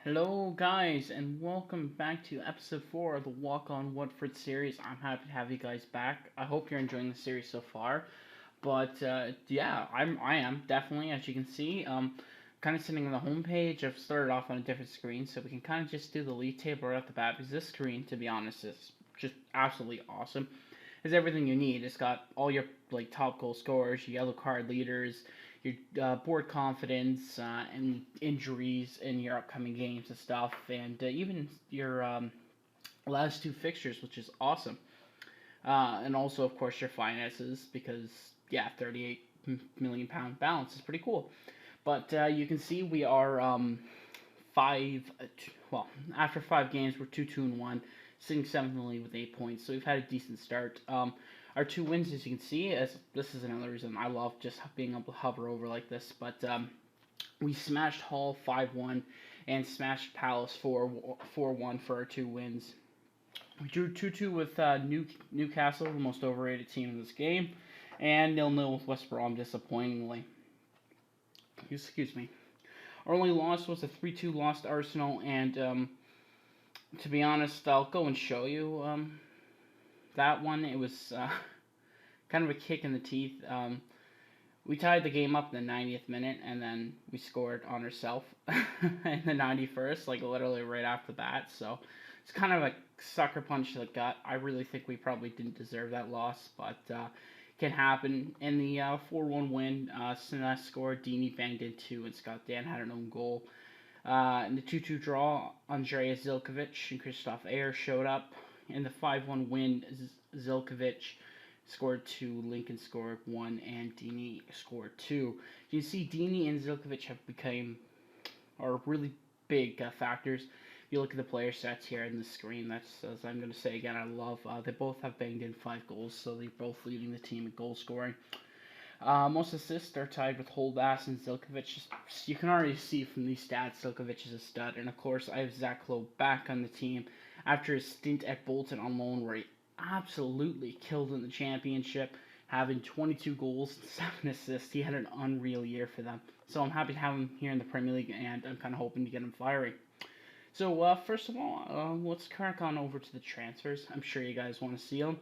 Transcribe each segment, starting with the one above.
Hello, guys, and welcome back to episode 4 of the Walk on Watford series. I'm happy to have you guys back. I hope you're enjoying the series so far. But yeah, I am definitely, as you can see. Kind of sitting on the home page. I've started off on a different screen, so we can kind of just do the league table right off the bat. Because this screen, to be honest, is just absolutely awesome. It's everything you need. It's got all your top goal scorers, your yellow card leaders, your board confidence, and injuries in your upcoming games and stuff, and even your last two fixtures, which is awesome. And also, of course, your finances, because yeah, 38 million pound balance is pretty cool. But you can see we are five. Well, after 5 games, we're 2-2-1, sitting seventh in the league with 8 points. So we've had a decent start. Our two wins, as you can see, as this is another reason I love just being able to hover over like this. But we smashed Hull 5-1 and smashed Palace 4-1 for our two wins. We drew 2-2 with Newcastle, the most overrated team in this game, and 0-0 with West Brom, disappointingly. Excuse me. Our only loss was a 3-2 loss to Arsenal, and to be honest, I'll go and show you that one. It was kind of a kick in the teeth. We tied the game up in the 90th minute, and then we scored on ourselves in the 91st, like literally right after that. So it's kind of a sucker punch to the gut. I really think we probably didn't deserve that loss, but can happen. In the 4-1 win, Sinas scored, Dini banged in two, and Scott Dan had an own goal. In the 2-2 draw, Andreas Zilkovic and Christoph Ayer showed up. In the 5-1 win, Zilkovic scored two, Lincoln scored one, and Dini scored two. You see, Dini and Zilkovic have become are really big factors. If you look at the player stats here on the screen, that's, as I'm going to say again, I love. They both have banged in 5 goals, so they're both leading the team in goal scoring. Most assists are tied with Holbass and Zilkovic. You can already see from these stats, Zilkovic is a stud. And of course, I have Zach Lowe back on the team after his stint at Bolton on loan, where he absolutely killed in the championship, having 22 goals and 7 assists. He had an unreal year for them. So I'm happy to have him here in the Premier League, and I'm kind of hoping to get him firing. So first of all, let's crack on over to the transfers. I'm sure you guys want to see them.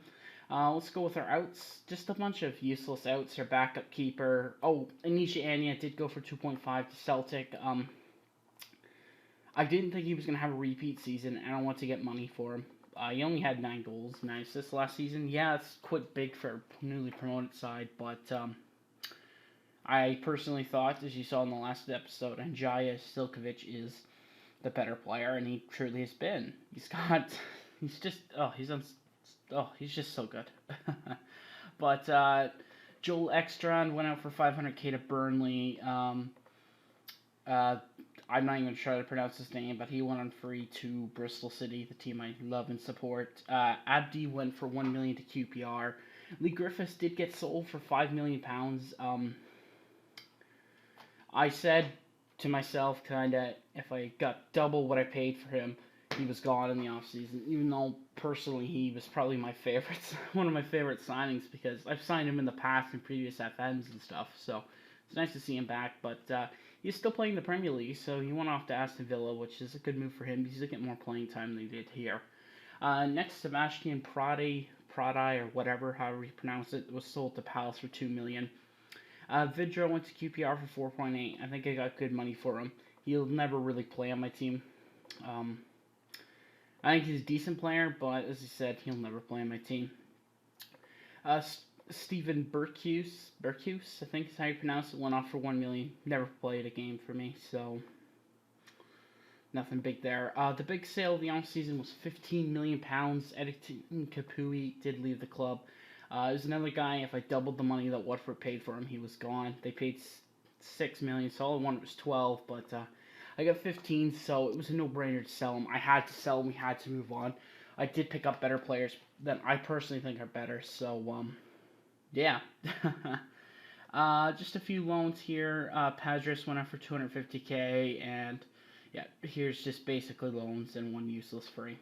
Let's go with our outs. Just a bunch of useless outs. Our backup keeper. Oh, Anisha Anya did go for 2.5 to Celtic. I didn't think he was going to have a repeat season, and I want to get money for him. He only had 9 goals, 9 assists last season. Yeah, it's quite big for a newly promoted side, but I personally thought, as you saw in the last episode, Anjaya Stilkovic is the better player, and he truly has been. He's just, he's just so good. But Joel Ekstrand went out for 500k to Burnley. I'm not even going to try to pronounce his name, but he went on free to Bristol City, the team I love and support. Abdi went for 1 million to QPR. Lee Griffiths did get sold for £5 million. I said to myself, kinda, if I got double what I paid for him, he was gone in the offseason. Even though personally he was probably my favorite, one of my favorite signings, because I've signed him in the past in previous FMs and stuff. So it's nice to see him back, but he's still playing the Premier League, so he went off to Aston Villa, which is a good move for him. He's going to get more playing time than he did here. Next, Sebastian Pradai, or whatever, however you pronounce it, was sold to Palace for 2 million. Vidra went to QPR for 4.8. I think I got good money for him. He'll never really play on my team. I think he's a decent player, but as I said, he'll never play on my team. Stephen Berkus, I think is how you pronounce it, went off for 1 million. Never played a game for me, so nothing big there. The big sale of the offseason was £15 million. Edington Kapui did leave the club. There's another guy, if I doubled the money that Watford paid for him, he was gone. They paid 6 million, so all I wanted was 12, but I got 15, so it was a no-brainer to sell him. I had to sell him, we had to move on. I did pick up better players that I personally think are better, so yeah. Just a few loans here. Padres went out for 250k, and yeah, here's just basically loans and one useless free.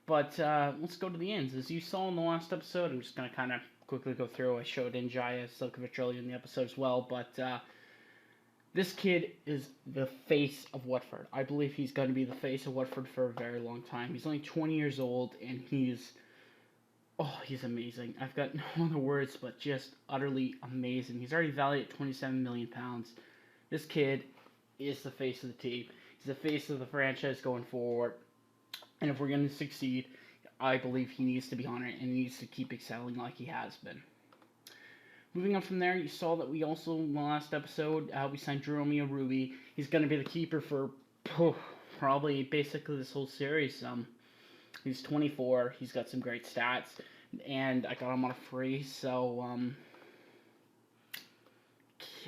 But let's go to the ends. As you saw in the last episode, I'm just going to kind of quickly go through. I showed Njaya Silkovic earlier in the episode as well, but This kid is the face of Watford. I believe he's going to be the face of Watford for a very long time. He's only 20 years old, and he's amazing. I've got no other words but just utterly amazing. He's already valued at £27 million. This kid is the face of the team. He's the face of the franchise going forward. And if we're going to succeed, I believe he needs to be on it and he needs to keep excelling like he has been. Moving on from there, you saw that we also, in the last episode, we signed Jerome Ruby. He's going to be the keeper for probably basically this whole series. He's 24. He's got some great stats, and I got him on a free, so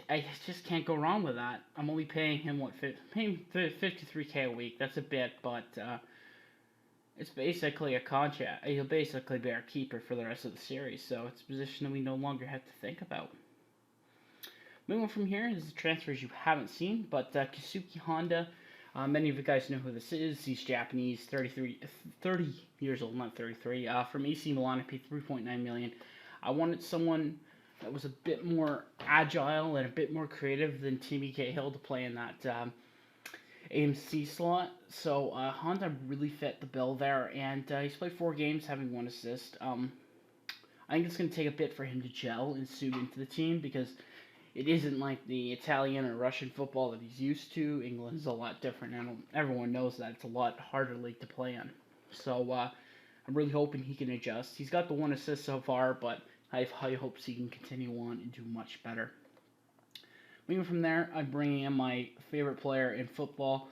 I just can't go wrong with that. I'm only paying him 53K a week. That's a bit, but it's basically a contract. He'll basically be our keeper for the rest of the series, so it's a position that we no longer have to think about. Moving on from here is the transfers you haven't seen, but Keisuke Honda. Many of you guys know who this is. He's Japanese, 30 years old, not 33. From AC Milan, I paid $3.9 million. I wanted someone that was a bit more agile and a bit more creative than Timmy Cahill to play in that AMC slot. So Honda really fit the bill there, and he's played 4 games, having 1 assist. I think it's going to take a bit for him to gel and suit into the team because it isn't like the Italian or Russian football that he's used to. England's a lot different, and everyone knows that. It's a lot harder league to play in. So I'm really hoping he can adjust. He's got the 1 assist so far, but I have high hopes he can continue on and do much better. Moving from there, I'm bringing in my favorite player in football,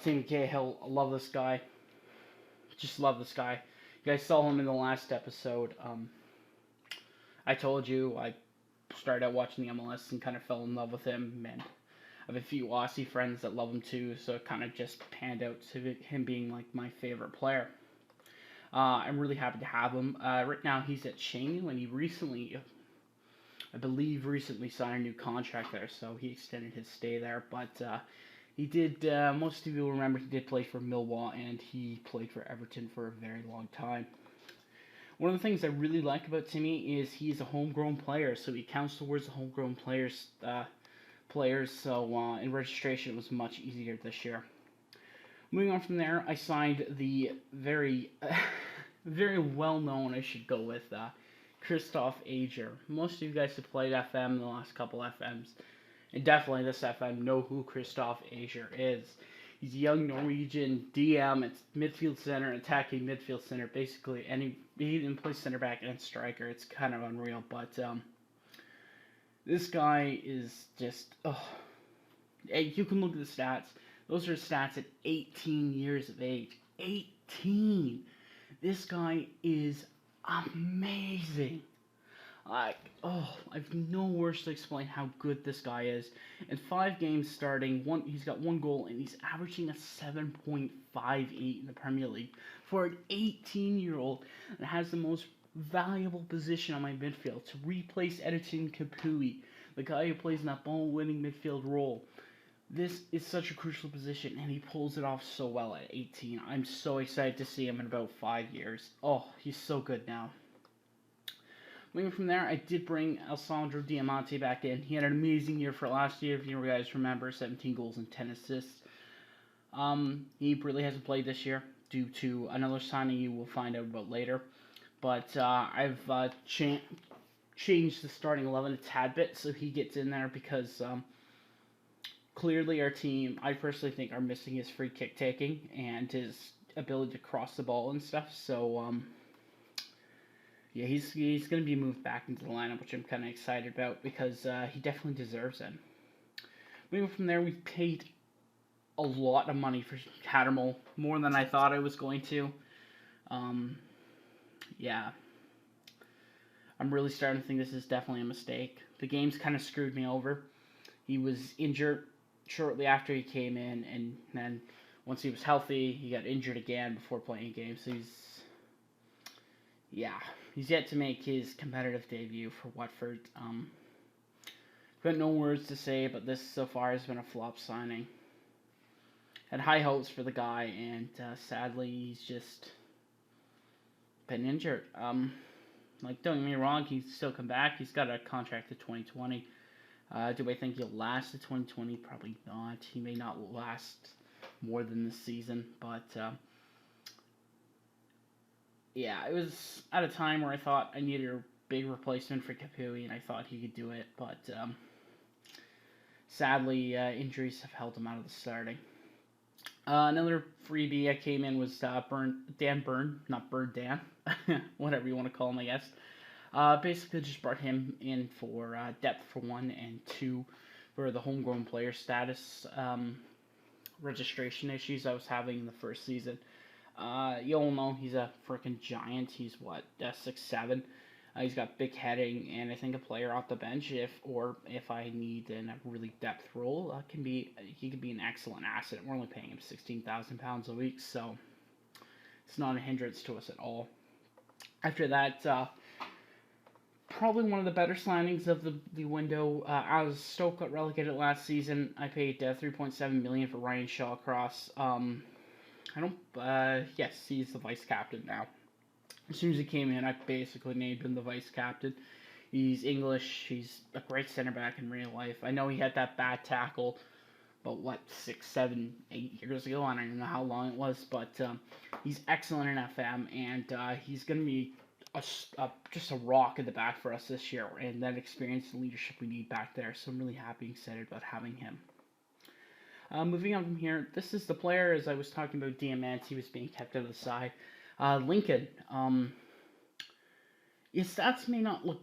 Timmy Cahill. I love this guy. Just love this guy. You guys saw him in the last episode. I told you I started out watching the MLS and kind of fell in love with him, and I have a few Aussie friends that love him too, so it kind of just panned out to him being like my favorite player. I'm really happy to have him. Right now he's at Shanghai, and he recently signed a new contract there, so he extended his stay there. But he did, most of you will remember, he did play for Millwall, and he played for Everton for a very long time. One of the things I really like about Timmy is he's a homegrown player, so he counts towards the homegrown players. So in registration it was much easier this year. Moving on from there, I signed the very, very well-known, I should go with, Christoph Ager. Most of you guys have played FM in the last couple FMs, and definitely this FM know who Christoph Ager is. He's a young Norwegian DM. It's midfield center, attacking midfield center. Basically, he even plays center back and striker. It's kind of unreal, but this guy is just Hey, you can look at the stats. Those are stats at 18 years of age. 18. This guy is amazing. I have no words to explain how good this guy is. In 5 games starting, he's got 1 goal, and he's averaging a 7.58 in the Premier League for an 18-year-old that has the most valuable position on my midfield to replace Edison Capuy, the guy who plays in that ball-winning midfield role. This is such a crucial position, and he pulls it off so well at 18. I'm so excited to see him in about 5 years. Oh, he's so good now. Moving from there, I did bring Alessandro Diamante back in. He had an amazing year for last year, if you guys remember, 17 goals and 10 assists. He really hasn't played this year due to another signing you will find out about later. But I've changed the starting 11 a tad bit so he gets in there because clearly our team, I personally think, are missing his free kick taking and his ability to cross the ball and stuff. So yeah, he's going to be moved back into the lineup, which I'm kind of excited about because he definitely deserves it. Moving from there, we paid a lot of money for Cattermole, more than I thought I was going to. Yeah, I'm really starting to think this is definitely a mistake. The game's kind of screwed me over. He was injured shortly after he came in, and then once he was healthy, he got injured again before playing a game. So he's yet to make his competitive debut for Watford. Got no words to say, but this so far has been a flop signing. Had high hopes for the guy, and sadly, he's just been injured. Don't get me wrong, he's still come back. He's got a contract to 2020. Do I think he'll last to 2020? Probably not. He may not last more than this season, but yeah, it was at a time where I thought I needed a big replacement for Kapui, and I thought he could do it, but sadly, injuries have held him out of the starting. Another freebie I came in was Dan Burn, not Bird Dan, whatever you want to call him, I guess. Basically, just brought him in for depth for one, and two for the homegrown player status registration issues I was having in the first season. You all know he's a freaking giant. He's what, 6'7". He's got big heading, and I think a player off the bench, if I need in a really depth role, he could be an excellent asset. We're only paying him £16,000 a week, so it's not a hindrance to us at all. After that, probably one of the better signings of the window. As Stoke got relegated last season, I paid $3.7 million for Ryan Shawcross. Yes, he's the vice captain now. As soon as he came in, I basically named him the vice captain. He's English. He's a great center back in real life. I know he had that bad tackle, but 6, 7, 8 years ago. I don't even know how long it was, but he's excellent in FM, and he's going to be just a rock in the back for us this year, and that experience and leadership we need back there. So I'm really happy and excited about having him. Moving on from here, this is the player, as I was talking about Diamante, was being kept out of the side. Lincoln. His stats may not look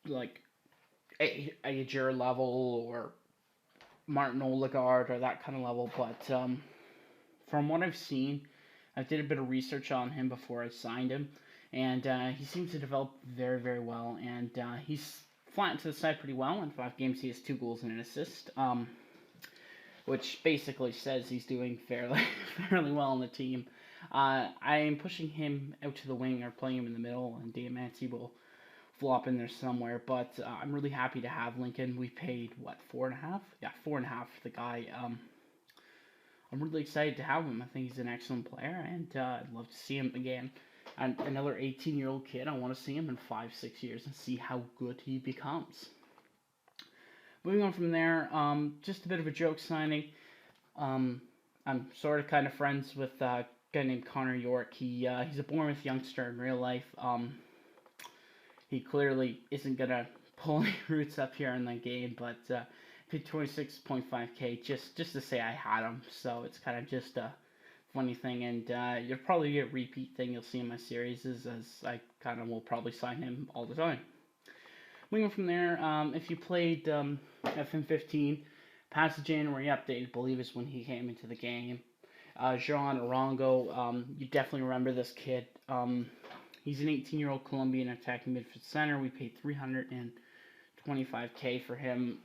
like Ajur level or Martin Odegaard or that kind of level, but from what I've seen, I did a bit of research on him before I signed him, and he seems to develop very, very well, and he's flattened to the side pretty well. In 5 games, he has 2 goals and an assist, which basically says he's doing fairly well on the team. I am pushing him out to the wing or playing him in the middle, and Diamante will flop in there somewhere. But I'm really happy to have Lincoln. We paid, what, 4.5? Yeah, 4.5 for the guy. I'm really excited to have him. I think he's an excellent player, and I'd love to see him again. And another 18-year-old kid, I want to see him in 5-6 years and see how good he becomes. Moving on from there, just a bit of a joke signing. I'm sort of kind of friends with a guy named Connor York. He's a Bournemouth youngster in real life. He clearly isn't going to pull any roots up here in the game, but paid 26.5k just to say I had him. So it's kind of just a funny thing, and you'll probably get a repeat thing you'll see in my series, as I kind of will probably sign him all the time. Moving from there, if you played FM15, past the January update, I believe is when he came into the game. Jean Arango, you definitely remember this kid. He's an 18-year-old Colombian attacking midfield center. We paid 325k for him.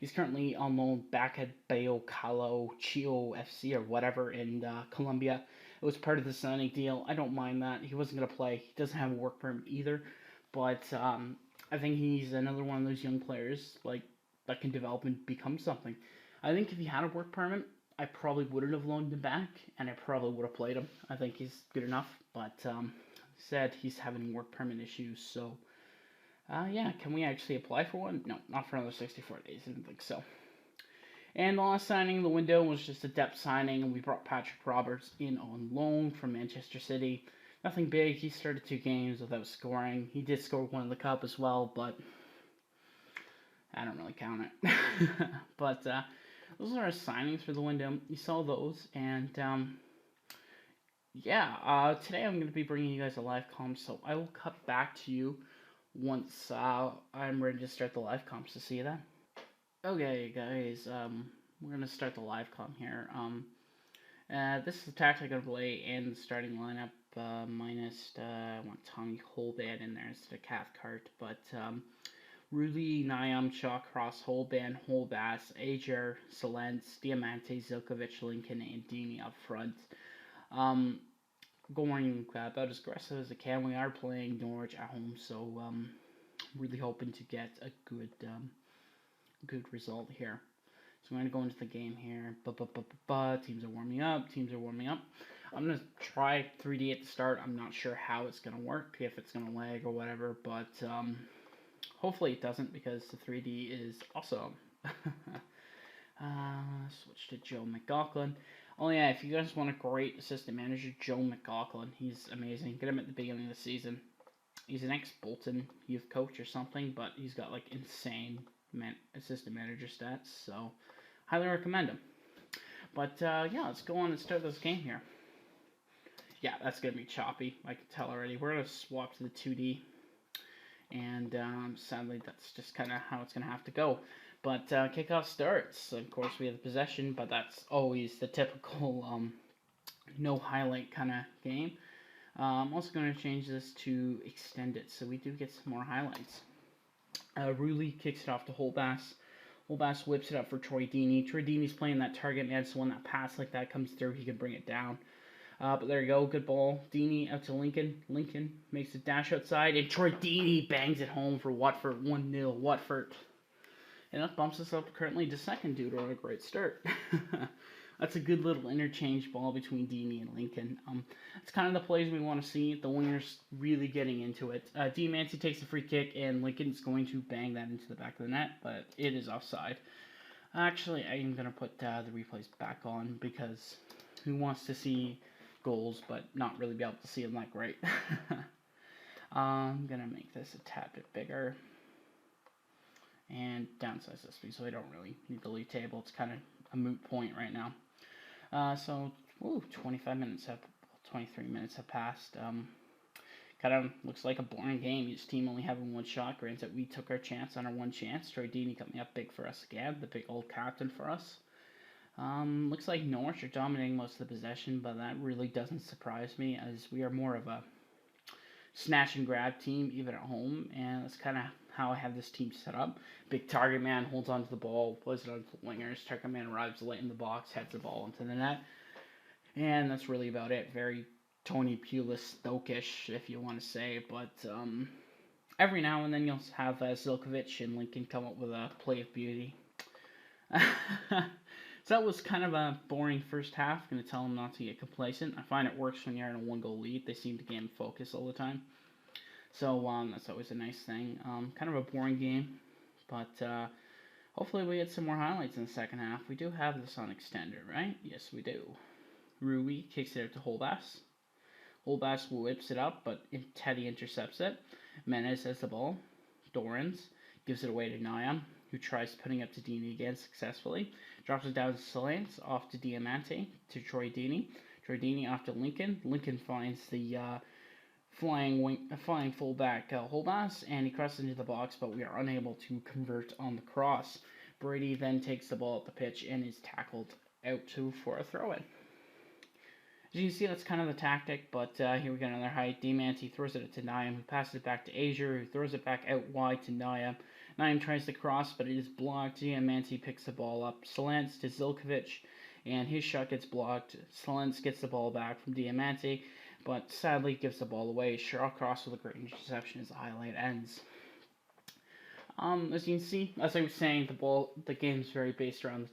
He's currently on loan back at Bayo Calo Chio FC or whatever in Colombia. It was part of the signing deal. I don't mind that. He wasn't going to play. He doesn't have a work permit either, but I think he's another one of those young players that can develop and become something. I think if he had a work permit, I probably wouldn't have loaned him back, and I probably would have played him. I think he's good enough, but said he's having work permit issues, so yeah, can we actually apply for one? No, not for another 64 days, I didn't think so. And the last signing in the window was just a depth signing, and we brought Patrick Roberts in on loan from Manchester City. Nothing big. He started 2 games without scoring. He did score one in the cup as well, but I don't really count it. But those are our signings for the window. You saw those, and yeah, today I'm going to be bringing you guys a live comp, so I will cut back to you once I'm ready to start the live comps. To see you then. Okay, guys, we're going to start the live comp here. This is the tactic I'm going to play in the starting lineup. Minus, I want Tommy Holband in there instead of Cathcart, but Rudy, Nyam, Shawcross, Holband, Holbass, Ajer, Salence, Diamante, Zilkovic, Lincoln, and Dini up front. Going about as aggressive as I can. We are playing Norwich at home, so really hoping to get a good result here. So I'm going to go into the game here. Teams are warming up. I'm going to try 3D at the start. I'm not sure how it's going to work, if it's going to lag or whatever, but Hopefully it doesn't because the 3D is awesome. Switch to Joe McLaughlin. Oh yeah, if you guys want a great assistant manager, Joe McLaughlin, he's amazing. Get him at the beginning of the season. He's an ex-Bolton youth coach or something, but he's got like insane assistant manager stats, so highly recommend him. But yeah, let's go on and start this game here. Yeah, that's gonna be choppy. I can tell already. We're gonna swap to the 2D, and sadly, that's just kind of how it's gonna have to go. But kickoff starts. Of course, we have the possession, but that's always the typical no highlight kind of game. I'm also going to change this to extended, so we do get some more highlights. Rulli kicks it off to Holbass. Holbass whips it up for Troy Deeney. Troy Deeney's playing that target man, so when that pass like that comes through, he can bring it down. But there you go, good ball. Deeney out to Lincoln. Lincoln makes a dash outside, and Troy Deeney bangs it home for Watford. 1-0 Watford. And that bumps us up currently to second due to a great start. That's a good little interchange ball between Deeney and Lincoln. It's kind of the plays we want to see. The wingers really getting into it. Diamante takes a free kick, and Lincoln's going to bang that into the back of the net, but it is offside. Actually, I am going to put the replays back on because who wants to see goals but not really be able to see them that great? I'm going to make this a tad bit bigger and downsize this so I don't really need the league table. It's kind of a moot point right now. 23 minutes have passed. Kind of looks like a boring game. Each team only having one shot. Granted, we took our chance on our one chance. Troy Deeney coming up big for us again. The big old captain for us. Looks like Norwich are dominating most of the possession, but that really doesn't surprise me as we are more of a snatch and grab team even at home, and that's kind of how I have this team set up. Big target man holds onto the ball, plays it onto the wingers. Target man arrives late in the box, heads the ball into the net, and that's really about it. Very Tony Pulis-Stokish, if you want to say, but every now and then you'll have Zilkovic and Lincoln come up with a play of beauty. So that was kind of a boring first half. Going to tell them not to get complacent. I find it works when you're in a one-goal lead. They seem to gain focus all the time. So that's always a nice thing. Kind of a boring game, but hopefully we get some more highlights in the second half. We do have this on extended, right? Yes, we do. Rui kicks it out to Holbass. Holbass whips it up, but Teddy intercepts it. Menez has the ball. Dorans gives it away to Nyam, who tries putting up to Deeney again successfully. Drops it down to Solance, off to Diamante, to Troy Deeney. Troy Deeney off to Lincoln. Lincoln finds the flying fullback Holbass, and he crosses into the box, but we are unable to convert on the cross. Brady then takes the ball at the pitch and is tackled out for a throw-in. As you can see, that's kind of the tactic, but here we get another height. Diamante throws it to Nyam, who passes it back to Azier, who throws it back out wide to Nyam. Nyam tries to cross, but it is blocked. Diamante picks the ball up. Solance to Zilkovic, and his shot gets blocked. Solance gets the ball back from Diamante, but sadly gives the ball away. Shawcross with a great interception as the highlight ends. As you can see, as I was saying, the game is very based around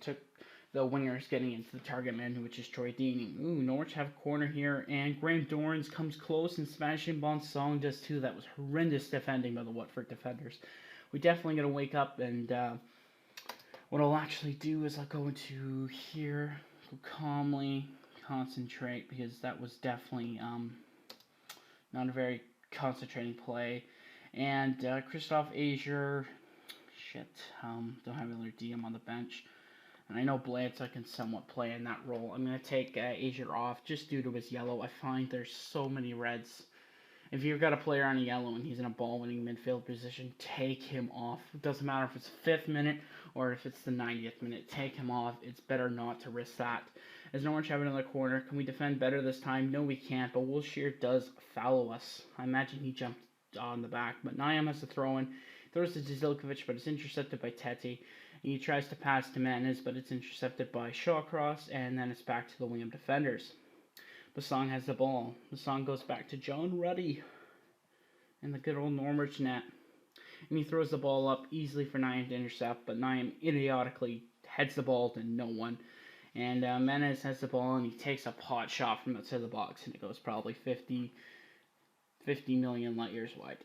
the wingers getting into the target man, which is Troy Deeney. Ooh, Norwich have a corner here, and Graham Dorrans comes close, and Sebastian Bonsong does too. That was horrendous defending by the Watford defenders. We're definitely going to wake up, and what I'll actually do is I'll go into here, go calmly concentrate, because that was definitely not a very concentrating play. And Christoph Azier, don't have another DM on the bench. And I know Blanca can somewhat play in that role. I'm going to take Azier off just due to his yellow. I find there's so many reds. If you've got a player on a yellow and he's in a ball-winning midfield position, take him off. It doesn't matter if it's the 5th minute or if it's the 90th minute. Take him off. It's better not to risk that. As Norwich have another corner, can we defend better this time? No, we can't, but Wilshere does follow us. I imagine he jumped on the back, but Nyam has to throw in. Throws it to Zilkovic, but it's intercepted by Teti. He tries to pass to Menez, but it's intercepted by Shawcross, and then it's back to the wing of defenders. Basong has the ball. Basong goes back to John Ruddy in the good old Norwich net. And he throws the ball up easily for Nyam to intercept, but Nyam idiotically heads the ball to no one. And Menez has the ball, and he takes a pot shot from outside the box, and it goes probably 50 million light years wide.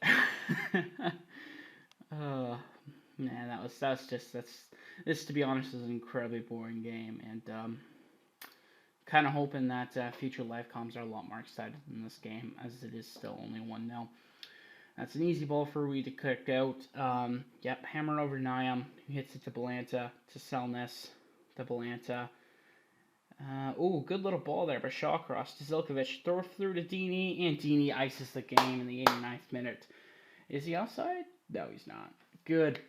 Uh, man, this, to be honest, is an incredibly boring game, and kind of hoping that future live comms are a lot more excited than this game, as it is still only 1-0. That's an easy ball for Reed to kick out. Yep, hammer over Niam. He hits it to Belanta, to Selness, to Belanta. Good little ball there by Shawcross to Zilkovic. Throw through to Dini, and Dini ices the game in the 89th minute. Is he offside? No, he's not. Good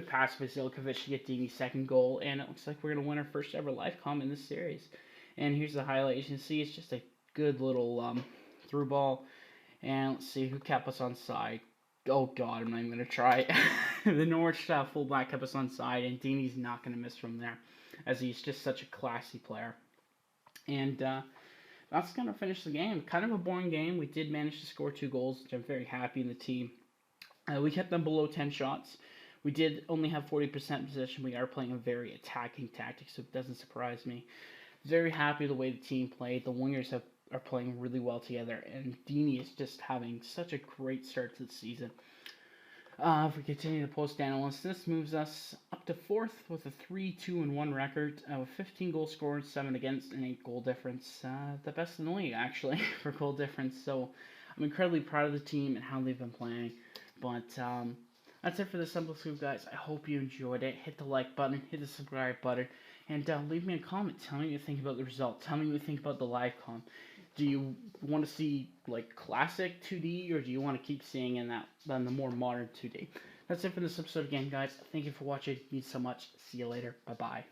pass by Zilkovic to get Dini's second goal, and it looks like we're going to win our first ever live comm in this series. And here's the highlight. You can see it's just a good little through ball. And let's see who kept us on side. Oh god, I'm not even going to try. The Norwich fullback kept us on side, and Dini's not going to miss from there, as he's just such a classy player. And that's going to finish the game. Kind of a boring game. We did manage to score 2 goals, which I'm very happy in the team. We kept them below 10 shots. We did only have 40% possession. We are playing a very attacking tactic, so it doesn't surprise me. Very happy the way the team played. The wingers are playing really well together, and Dini is just having such a great start to the season. If we continue to post analysts, this moves us up to 4th with a 3-2-1 record, with 15 goals scored, 7 against, and 8 goal difference. The best in the league, actually, for goal difference. So I'm incredibly proud of the team and how they've been playing. But that's it for this episode, guys. I hope you enjoyed it. Hit the like button, hit the subscribe button, and leave me a comment. Tell me what you think about the result. Tell me what you think about the live comm. Do you want to see like classic 2D, or do you want to keep seeing in the more modern 2D? That's it for this episode again, guys. Thank you for watching. It means so much. See you later. Bye bye.